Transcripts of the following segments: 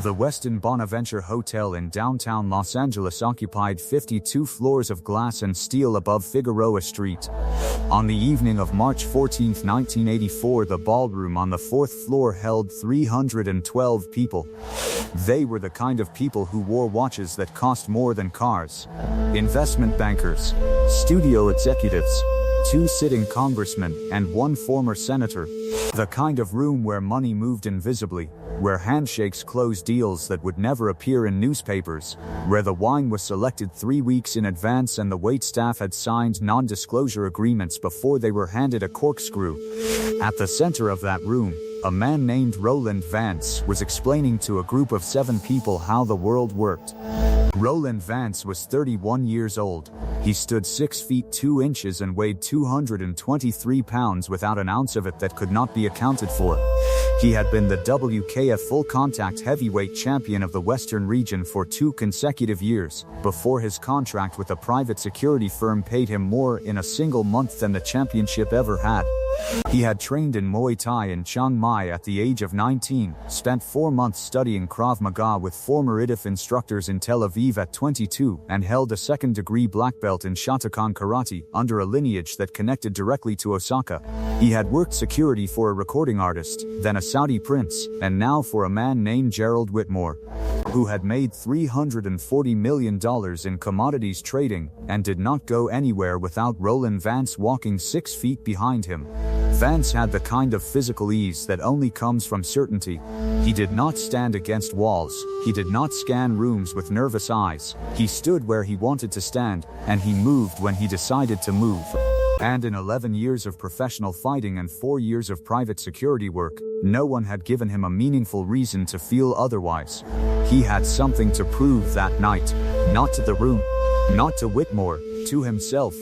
The Westin Bonaventure Hotel in downtown Los Angeles occupied 52 floors of glass and steel above Figueroa Street. On the evening of March 14, 1984, the ballroom on the fourth floor held 312 people. They were the kind of people who wore watches that cost more than cars. Investment bankers, studio executives, 2 sitting congressmen, and 1 former senator. The kind of room where money moved invisibly, where handshakes closed deals that would never appear in newspapers, where the wine was selected 3 weeks in advance and the waitstaff had signed non-disclosure agreements before they were handed a corkscrew. At the center of that room, a man named Roland Vance was explaining to a group of 7 people how the world worked. Roland Vance was 31 years old. He stood 6 feet 2 inches and weighed 223 pounds without an ounce of it that could not be accounted for. He had been the WKF full-contact heavyweight champion of the Western region for 2 consecutive years, before his contract with a private security firm paid him more in a single month than the championship ever had. He had trained in Muay Thai in Chiang Mai at the age of 19, spent 4 months studying Krav Maga with former IDF instructors in Tel Aviv at 22, and held a second-degree black belt in Shotokan Karate, under a lineage that connected directly to Osaka. He had worked security for a recording artist, then a Saudi prince, and now for a man named Gerald Whitmore, who had made $340 million in commodities trading, and did not go anywhere without Roland Vance walking 6 feet behind him. Vance had the kind of physical ease that only comes from certainty. He did not stand against walls, he did not scan rooms with nervous eyes. He stood where he wanted to stand, and he moved when he decided to move. And in 11 years of professional fighting and 4 years of private security work, no one had given him a meaningful reason to feel otherwise. He had something to prove that night, not to the room, not to Whitmore, to himself,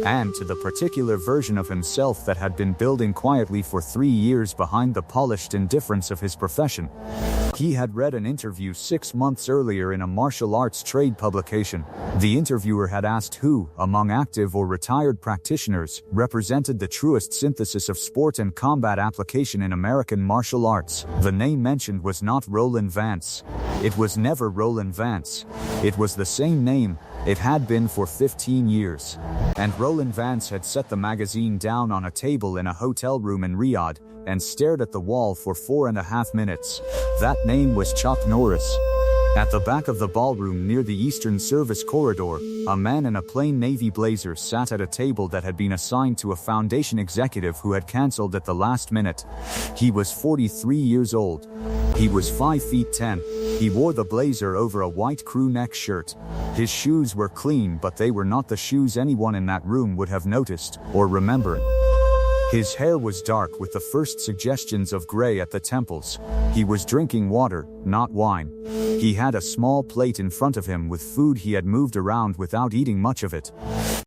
and to the particular version of himself that had been building quietly for 3 years behind the polished indifference of his profession. He had read an interview 6 months earlier in a martial arts trade publication. The interviewer had asked who, among active or retired practitioners, represented the truest synthesis of sport and combat application in American martial arts. The name mentioned was not Roland Vance. It was never Roland Vance. It was the same name. It had been for 15 years. And Roland Vance had set the magazine down on a table in a hotel room in Riyadh, and stared at the wall for 4.5 minutes. That name was Chuck Norris. At the back of the ballroom near the Eastern Service Corridor, a man in a plain navy blazer sat at a table that had been assigned to a foundation executive who had cancelled at the last minute. He was 43 years old. He was 5 feet 10. He wore the blazer over a white crew neck shirt. His shoes were clean, but they were not the shoes anyone in that room would have noticed or remembered. His hair was dark with the first suggestions of gray at the temples. He was drinking water, not wine. He had a small plate in front of him with food he had moved around without eating much of it.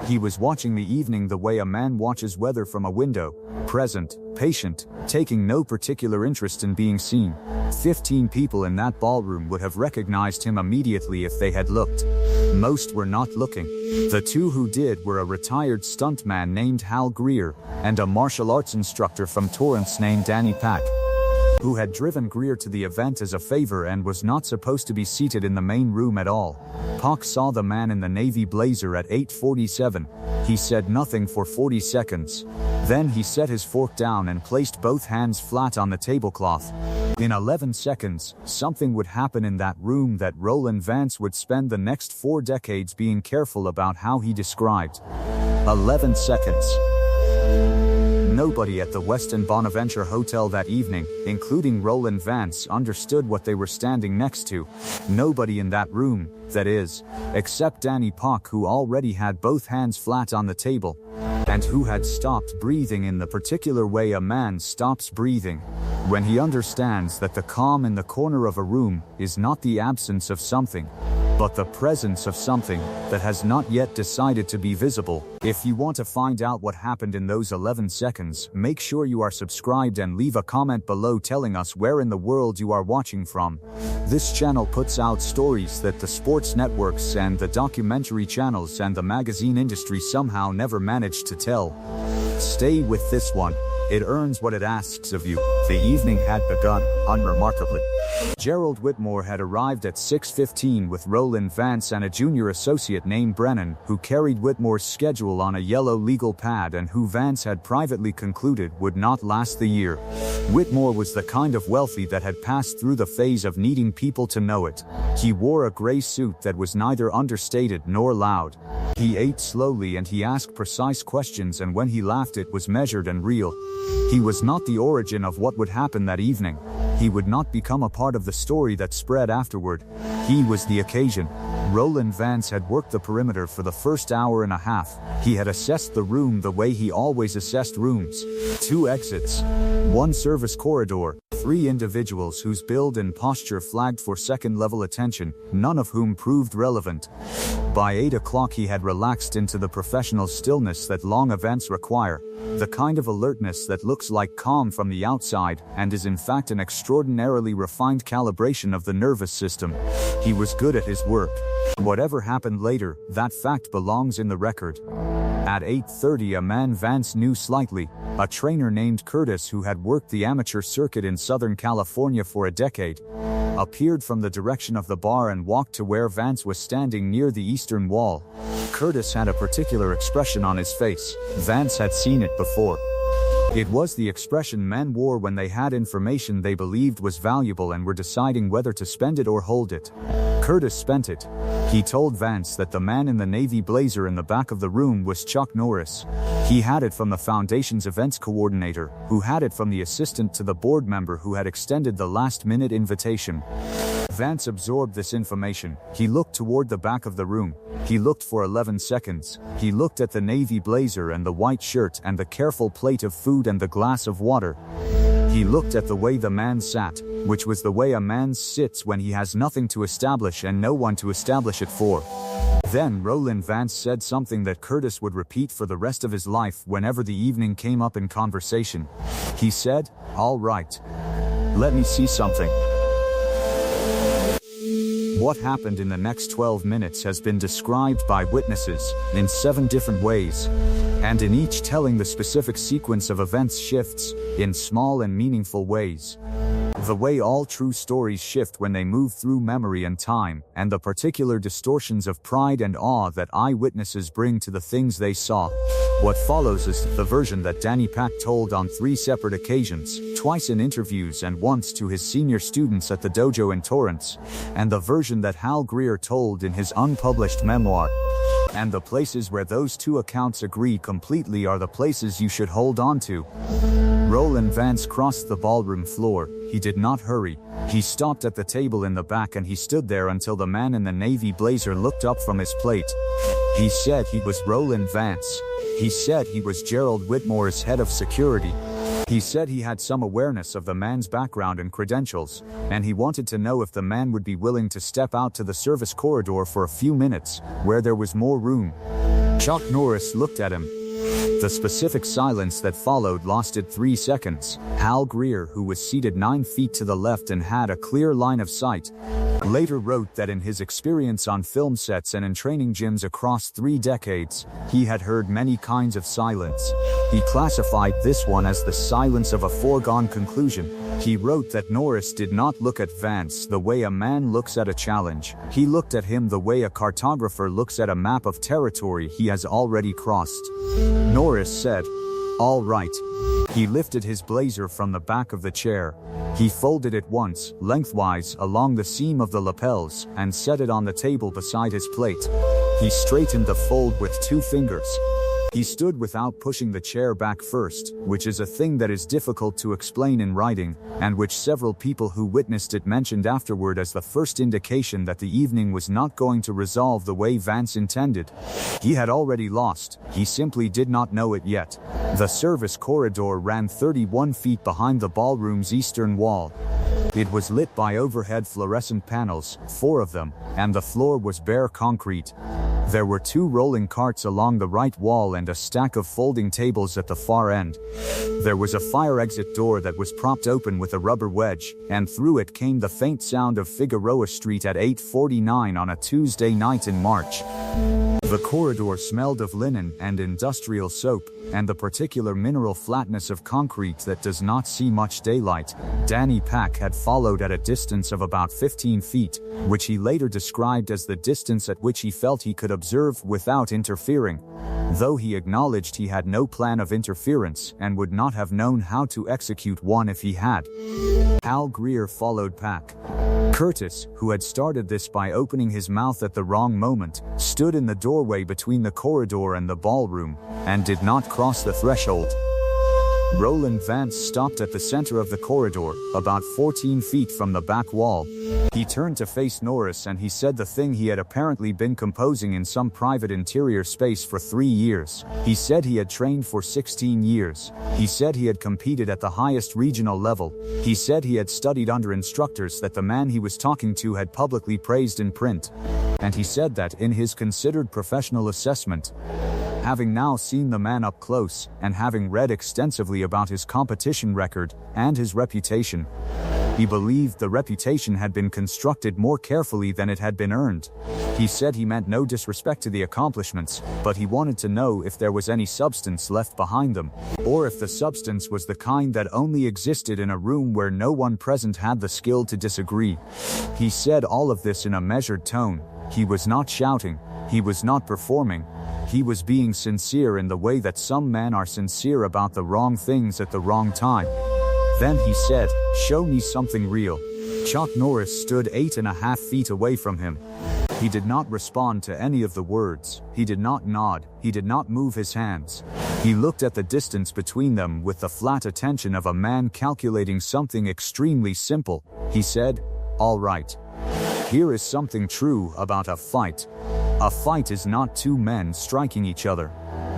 He was watching the evening the way a man watches weather from a window, present, patient, taking no particular interest in being seen. 15 people in that ballroom would have recognized him immediately if they had looked. Most were not looking. The 2 who did were a retired stuntman named Hal Greer, and a martial arts instructor from Torrance named Danny Pack, who had driven Greer to the event as a favor and was not supposed to be seated in the main room at all. Pac saw the man in the navy blazer at 8:47. He said nothing for 40 seconds. Then he set his fork down and placed both hands flat on the tablecloth. In 11 seconds, something would happen in that room that Roland Vance would spend the next 4 decades being careful about how he described. 11 seconds. Nobody at the Westin Bonaventure Hotel that evening, including Roland Vance, understood what they were standing next to. Nobody in that room, that is, except Danny Pac, who already had both hands flat on the table, and who had stopped breathing in the particular way a man stops breathing when he understands that the calm in the corner of a room is not the absence of something, but the presence of something that has not yet decided to be visible. If you want to find out what happened in those 11 seconds, make sure you are subscribed and leave a comment below telling us where in the world you are watching from. This channel puts out stories that the sports networks and the documentary channels and the magazine industry somehow never managed to tell. Stay with this one. It earns what it asks of you. The evening had begun, unremarkably. Gerald Whitmore had arrived at 6:15 with Roland Vance and a junior associate named Brennan, who carried Whitmore's schedule on a yellow legal pad and who Vance had privately concluded would not last the year. Whitmore was the kind of wealthy that had passed through the phase of needing people to know it. He wore a gray suit that was neither understated nor loud. He ate slowly and he asked precise questions, and when he laughed it was measured and real. He was not the origin of what would happen that evening. He would not become a part of the story that spread afterward. He was the occasion. Roland Vance had worked the perimeter for the first hour and a half. He had assessed the room the way he always assessed rooms. 2 exits, 1 service corridor, 3 individuals whose build and posture flagged for second-level attention, none of whom proved relevant. By 8 o'clock he had relaxed into the professional stillness that long events require, the kind of alertness that looks like calm from the outside and is in fact an extraordinarily refined calibration of the nervous system. He was good at his work. Whatever happened later, that fact belongs in the record. At 8:30 a man Vance knew slightly, a trainer named Curtis who had worked the amateur circuit in Southern California for a decade, appeared from the direction of the bar and walked to where Vance was standing near the eastern wall. Curtis had a particular expression on his face. Vance had seen it before. It was the expression men wore when they had information they believed was valuable and were deciding whether to spend it or hold it. Curtis spent it. He told Vance that the man in the navy blazer in the back of the room was Chuck Norris. He had it from the foundation's events coordinator, who had it from the assistant to the board member who had extended the last-minute invitation. Vance absorbed this information. He looked toward the back of the room. He looked for 11 seconds. He looked at the navy blazer and the white shirt and the careful plate of food and the glass of water. He looked at the way the man sat, which was the way a man sits when he has nothing to establish and no one to establish it for. Then Roland Vance said something that Curtis would repeat for the rest of his life whenever the evening came up in conversation. He said, "All right. Let me see something." What happened in the next 12 minutes has been described by witnesses in 7 different ways, and in each telling the specific sequence of events shifts in small and meaningful ways. The way all true stories shift when they move through memory and time, and the particular distortions of pride and awe that eyewitnesses bring to the things they saw. What follows is the version that Danny Pack told on 3 separate occasions, twice in interviews and once to his senior students at the dojo in Torrance, and the version that Hal Greer told in his unpublished memoir. And the places where those 2 accounts agree completely are the places you should hold on to. Roland Vance crossed the ballroom floor. He did not hurry. He stopped at the table in the back and he stood there until the man in the navy blazer looked up from his plate. He said he was Roland Vance. He said he was Gerald Whitmore's head of security. He said he had some awareness of the man's background and credentials, and he wanted to know if the man would be willing to step out to the service corridor for a few minutes, where there was more room. Chuck Norris looked at him. The specific silence that followed lasted 3 seconds. Hal Greer, who was seated 9 feet to the left and had a clear line of sight, later wrote that in his experience on film sets and in training gyms across 3 decades, he had heard many kinds of silence. He classified this one as the silence of a foregone conclusion. He wrote that Norris did not look at Vance the way a man looks at a challenge. He looked at him the way a cartographer looks at a map of territory he has already crossed. Norris said, "All right." He lifted his blazer from the back of the chair. He folded it once, lengthwise, along the seam of the lapels, and set it on the table beside his plate. He straightened the fold with 2 fingers. He stood without pushing the chair back first, which is a thing that is difficult to explain in writing, and which several people who witnessed it mentioned afterward as the first indication that the evening was not going to resolve the way Vance intended. He had already lost. He simply did not know it yet. The service corridor ran 31 feet behind the ballroom's eastern wall. It was lit by overhead fluorescent panels, 4 of them, and the floor was bare concrete. There were 2 rolling carts along the right wall and a stack of folding tables at the far end. There was a fire exit door that was propped open with a rubber wedge, and through it came the faint sound of Figueroa Street at 8:49 on a Tuesday night in March. The corridor smelled of linen and industrial soap, and the particular mineral flatness of concrete that does not see much daylight. Danny Pack had followed at a distance of about 15 feet, which he later described as the distance at which he felt he could observe without interfering, though he acknowledged he had no plan of interference and would not have known how to execute one if he had. Al Greer followed Pack. Curtis, who had started this by opening his mouth at the wrong moment, stood in the doorway between the corridor and the ballroom, and did not cross the threshold. Roland Vance stopped at the center of the corridor, about 14 feet from the back wall. He turned to face Norris and he said the thing he had apparently been composing in some private interior space for 3 years. He said he had trained for 16 years. He said he had competed at the highest regional level. He said he had studied under instructors that the man he was talking to had publicly praised in print. And he said that in his considered professional assessment, having now seen the man up close, and having read extensively about his competition record and his reputation, he believed the reputation had been constructed more carefully than it had been earned. He said he meant no disrespect to the accomplishments, but he wanted to know if there was any substance left behind them, or if the substance was the kind that only existed in a room where no one present had the skill to disagree. He said all of this in a measured tone. He was not shouting. He was not performing. He was being sincere in the way that some men are sincere about the wrong things at the wrong time. Then he said, "Show me something real." Chuck Norris stood 8.5 feet away from him. He did not respond to any of the words. He did not nod. He did not move his hands. He looked at the distance between them with the flat attention of a man calculating something extremely simple. He said, "All right. Here is something true about a fight. A fight is not two men striking each other.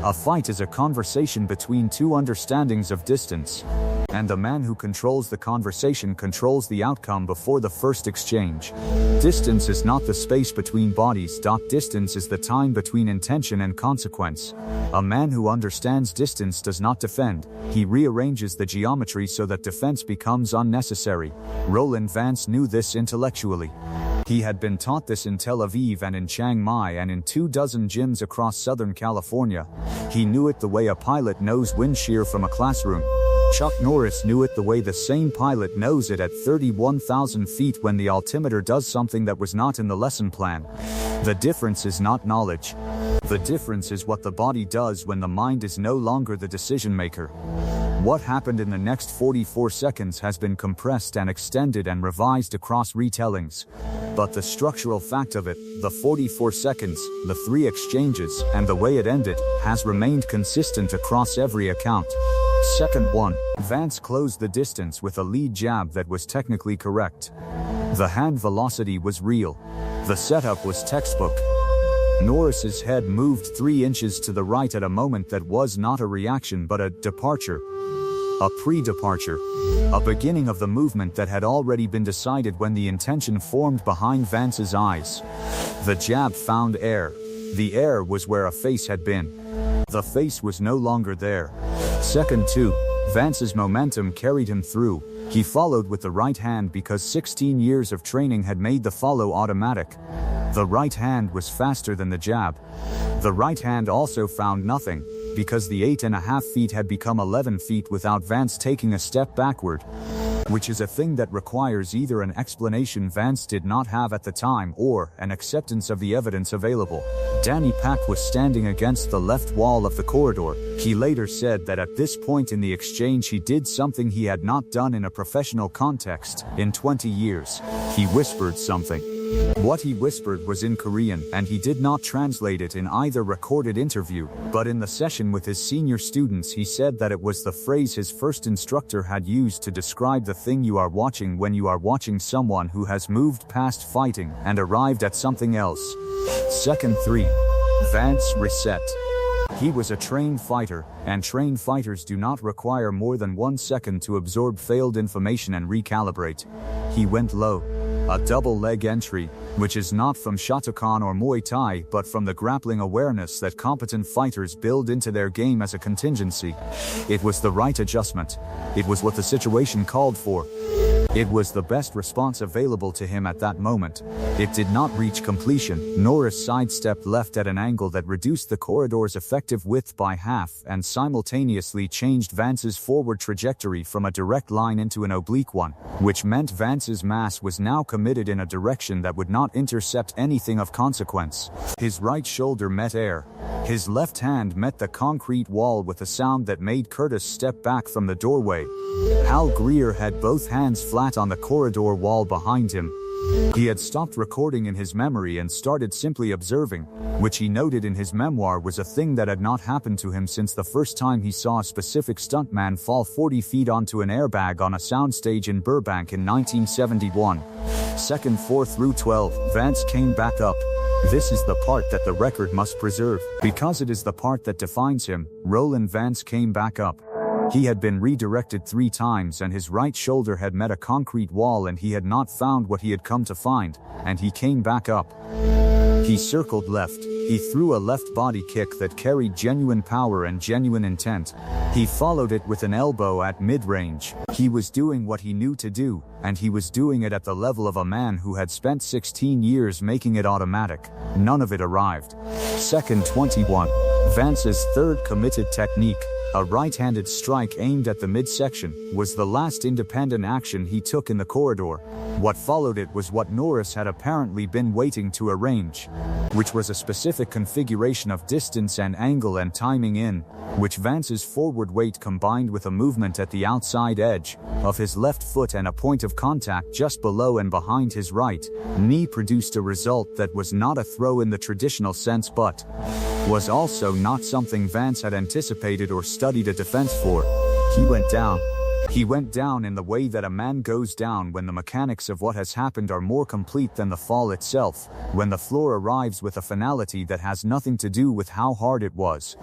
A fight is a conversation between two understandings of distance. And the man who controls the conversation controls the outcome before the first exchange. Distance is not the space between bodies. Distance is the time between intention and consequence. A man who understands distance does not defend. He rearranges the geometry so that defense becomes unnecessary." Roland Vance knew this intellectually. He had been taught this in Tel Aviv and in Chiang Mai and in 24 gyms across Southern California. He knew it the way a pilot knows wind shear from a classroom. Chuck Norris knew it the way the same pilot knows it at 31,000 feet when the altimeter does something that was not in the lesson plan. The difference is not knowledge. The difference is what the body does when the mind is no longer the decision maker. What happened in the next 44 seconds has been compressed and extended and revised across retellings. But the structural fact of it, the 44 seconds, the 3 exchanges, and the way it ended, has remained consistent across every account. Second 1. Vance closed the distance with a lead jab that was technically correct. The hand velocity was real. The setup was textbook. Norris's head moved 3 inches to the right at a moment that was not a reaction but a departure. A pre-departure. A beginning of the movement that had already been decided when the intention formed behind Vance's eyes. The jab found air. The air was where a face had been. The face was no longer there. Second 2. Vance's momentum carried him through. He followed with the right hand because 16 years of training had made the follow automatic. The right hand was faster than the jab. The right hand also found nothing, because the 8.5 feet had become 11 feet without Vance taking a step backward. Which is a thing that requires either an explanation Vance did not have at the time or an acceptance of the evidence available. Danny Pack was standing against the left wall of the corridor. He later said that at this point in the exchange he did something he had not done in a professional context in 20 years. He whispered something. What he whispered was in Korean, and he did not translate it in either recorded interview, but in the session with his senior students he said that it was the phrase his first instructor had used to describe the thing you are watching when you are watching someone who has moved past fighting and arrived at something else. Second 3. Vance reset. He was a trained fighter, and trained fighters do not require more than 1 second to absorb failed information and recalibrate. He went low. A double leg entry, which is not from Shotokan or Muay Thai but from the grappling awareness that competent fighters build into their game as a contingency. It was the right adjustment. It was what the situation called for. It was the best response available to him at that moment. It did not reach completion. Norris sidestepped left at an angle that reduced the corridor's effective width by half and simultaneously changed Vance's forward trajectory from a direct line into an oblique one, which meant Vance's mass was now committed in a direction that would not intercept anything of consequence. His right shoulder met air. His left hand met the concrete wall with a sound that made Curtis step back from the doorway. Hal Greer had both hands flat on the corridor wall behind him. He had stopped recording in his memory and started simply observing, which he noted in his memoir was a thing that had not happened to him since the first time he saw a specific stuntman fall 40 feet onto an airbag on a soundstage in Burbank in 1971. Second 4 through 12, Vance came back up. This is the part that the record must preserve. Because it is the part that defines him, Roland Vance came back up. He had been redirected 3 times and his right shoulder had met a concrete wall and he had not found what he had come to find, and he came back up. He circled left. He threw a left body kick that carried genuine power and genuine intent. He followed it with an elbow at mid-range. He was doing what he knew to do, and he was doing it at the level of a man who had spent 16 years making it automatic. None of it arrived. Second 21. Vance's third committed technique, a right-handed strike aimed at the midsection, was the last independent action he took in the corridor. What followed it was what Norris had apparently been waiting to arrange, which was a specific configuration of distance and angle and timing in which Vance's forward weight combined with a movement at the outside edge of his left foot and a point of contact just below and behind his right knee produced a result that was not a throw in the traditional sense but was also not something Vance had anticipated or studied a defense for. He went down. He went down in the way that a man goes down when the mechanics of what has happened are more complete than the fall itself, when the floor arrives with a finality that has nothing to do with how hard it was.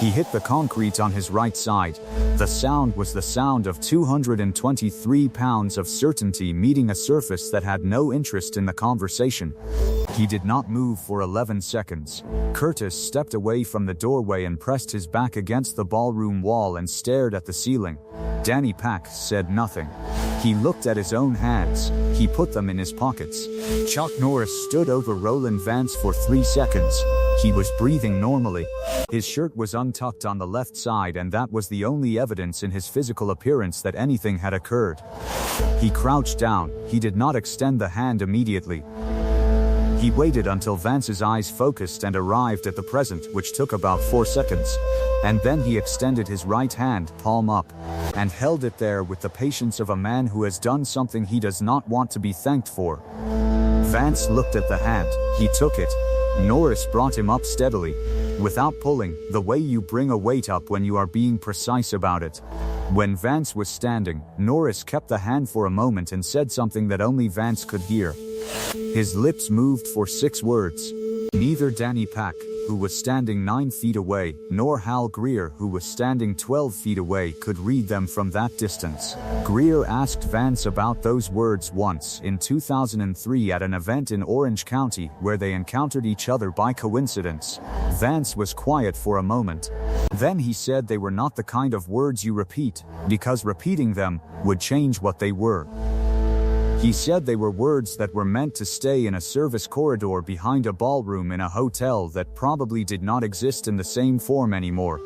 He hit the concrete on his right side. The sound was the sound of 223 pounds of certainty meeting a surface that had no interest in the conversation. He did not move for 11 seconds. Curtis stepped away from the doorway and pressed his back against the ballroom wall and stared at the ceiling. Danny Pack said nothing. He looked at his own hands. He put them in his pockets. Chuck Norris stood over Roland Vance for 3 seconds. He was breathing normally. His shirt was untucked on the left side and that was the only evidence in his physical appearance that anything had occurred. He crouched down. He did not extend the hand immediately. He waited until Vance's eyes focused and arrived at the present, which took about 4 seconds. And then he extended his right hand, palm up, and held it there with the patience of a man who has done something he does not want to be thanked for. Vance looked at the hand. He took it. Norris brought him up steadily, without pulling, the way you bring a weight up when you are being precise about it. When Vance was standing, Norris kept the hand for a moment and said something that only Vance could hear. His lips moved for 6 words. Neither Danny Pack, who was standing 9 feet away, nor Hal Greer, who was standing 12 feet away, could read them from that distance. Greer asked Vance about those words once, in 2003 at an event in Orange County, where they encountered each other by coincidence. Vance was quiet for a moment. Then he said they were not the kind of words you repeat, because repeating them would change what they were. He said they were words that were meant to stay in a service corridor behind a ballroom in a hotel that probably did not exist in the same form anymore.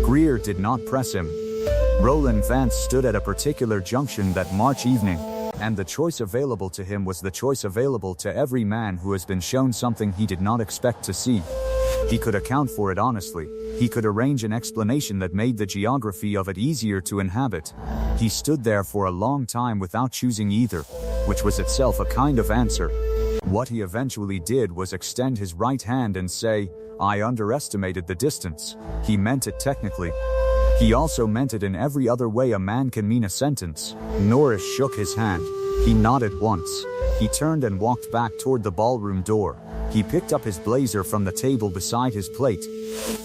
Greer did not press him. Roland Vance stood at a particular junction that March evening, and the choice available to him was the choice available to every man who has been shown something he did not expect to see. He could account for it honestly. He could arrange an explanation that made the geography of it easier to inhabit. He stood there for a long time without choosing either, which was itself a kind of answer. What he eventually did was extend his right hand and say, "I underestimated the distance." He meant it technically. He also meant it in every other way a man can mean a sentence. Norris shook his hand. He nodded once. He turned and walked back toward the ballroom door. He picked up his blazer from the table beside his plate.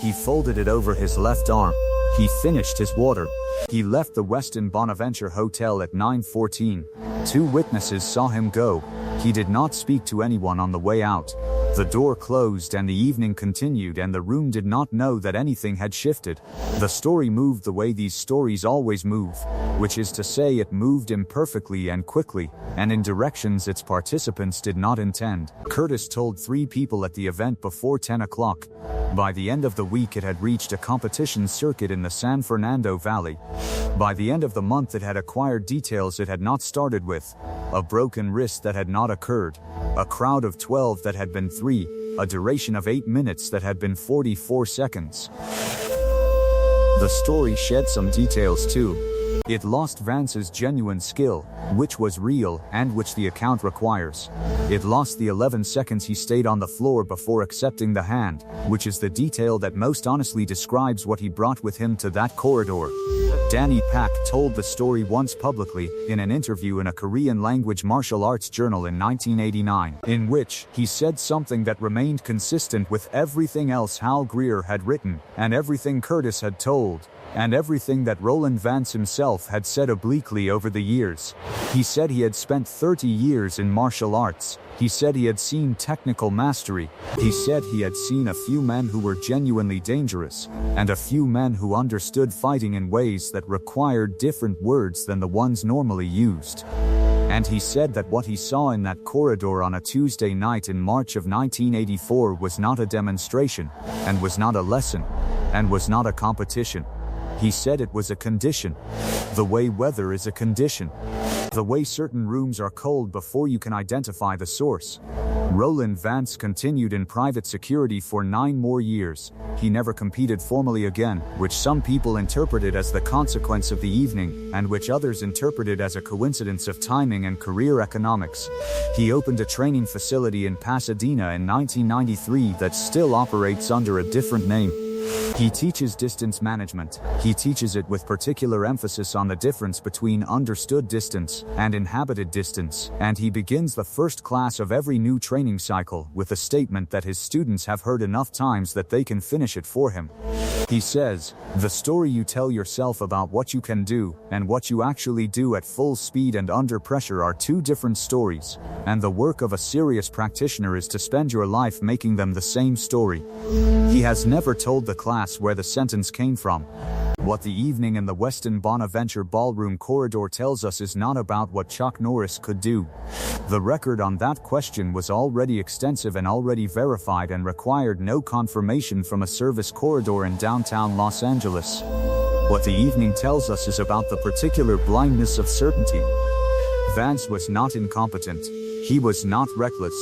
He folded it over his left arm. He finished his water. He left the Westin Bonaventure Hotel at 9:14. 2 witnesses saw him go. He did not speak to anyone on the way out. The door closed and the evening continued, and the room did not know that anything had shifted. The story moved the way these stories always move, which is to say it moved imperfectly and quickly, and in directions its participants did not intend. Curtis told 3 people at the event before 10 o'clock. By the end of the week it had reached a competition circuit in the San Fernando Valley. By the end of the month it had acquired details it had not started with. A broken wrist that had not occurred. A crowd of 12 that had been 3. A duration of 8 minutes that had been 44 seconds. The story shed some details too. It lost Vance's genuine skill, which was real and which the account requires. It lost the 11 seconds he stayed on the floor before accepting the hand, which is the detail that most honestly describes what he brought with him to that corridor. Danny Pak told the story once publicly, in an interview in a Korean-language martial arts journal in 1989, in which he said something that remained consistent with everything else Hal Greer had written, and everything Curtis had told, and everything that Roland Vance himself had said obliquely over the years. He said he had spent 30 years in martial arts. He said he had seen technical mastery. He said he had seen a few men who were genuinely dangerous, and a few men who understood fighting in ways that required different words than the ones normally used. And he said that what he saw in that corridor on a Tuesday night in March of 1984 was not a demonstration, and was not a lesson, and was not a competition. He said it was a condition. The way weather is a condition. The way certain rooms are cold before you can identify the source. Roland Vance continued in private security for 9 more years. He never competed formally again, which some people interpreted as the consequence of the evening, and which others interpreted as a coincidence of timing and career economics. He opened a training facility in Pasadena in 1993 that still operates under a different name. He teaches distance management. He teaches it with particular emphasis on the difference between understood distance and inhabited distance, and he begins the first class of every new training cycle with a statement that his students have heard enough times that they can finish it for him. He says, "The story you tell yourself about what you can do and what you actually do at full speed and under pressure are 2 different stories, and the work of a serious practitioner is to spend your life making them the same story." He has never told the class where the sentence came from. What the evening in the Westin Bonaventure Ballroom corridor tells us is not about what Chuck Norris could do. The record on that question was already extensive and already verified and required no confirmation from a service corridor in downtown Los Angeles. What the evening tells us is about the particular blindness of certainty. Vance was not incompetent. He was not reckless.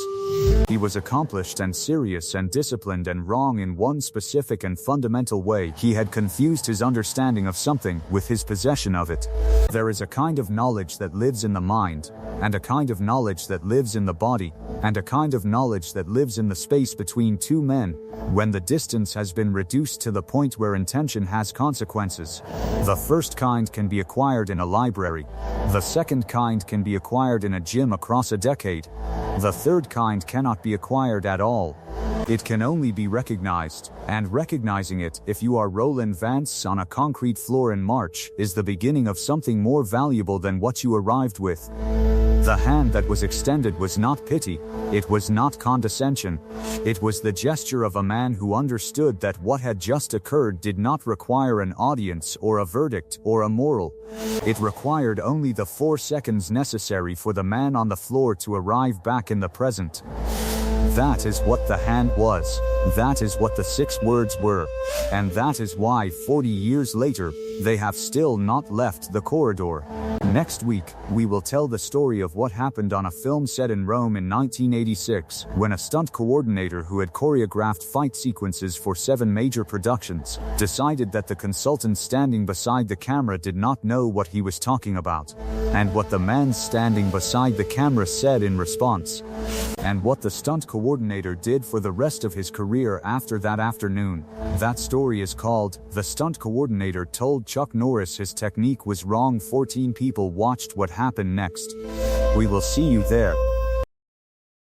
He was accomplished and serious and disciplined and wrong in one specific and fundamental way. He had confused his understanding of something with his possession of it. There is a kind of knowledge that lives in the mind, and a kind of knowledge that lives in the body, and a kind of knowledge that lives in the space between 2 men, when the distance has been reduced to the point where intention has consequences. The first kind can be acquired in a library. The second kind can be acquired in a gym across a decade. The third kind cannot be acquired at all. It can only be recognized, and recognizing it, if you are Roland Vance on a concrete floor in March, is the beginning of something more valuable than what you arrived with. The hand that was extended was not pity, it was not condescension. It was the gesture of a man who understood that what had just occurred did not require an audience or a verdict or a moral. It required only the 4 seconds necessary for the man on the floor to arrive back in the present. That is what the hand was. That is what the 6 words were. And that is why 40 years later, they have still not left the corridor. Next week, we will tell the story of what happened on a film set in Rome in 1986, when a stunt coordinator who had choreographed fight sequences for 7 major productions, decided that the consultant standing beside the camera did not know what he was talking about, and what the man standing beside the camera said in response, and what the stunt coordinator did for the rest of his career after that afternoon. That story is called "The Stunt Coordinator Told Chuck Norris His Technique Was Wrong." 14 people watched what happened next. We will see you there.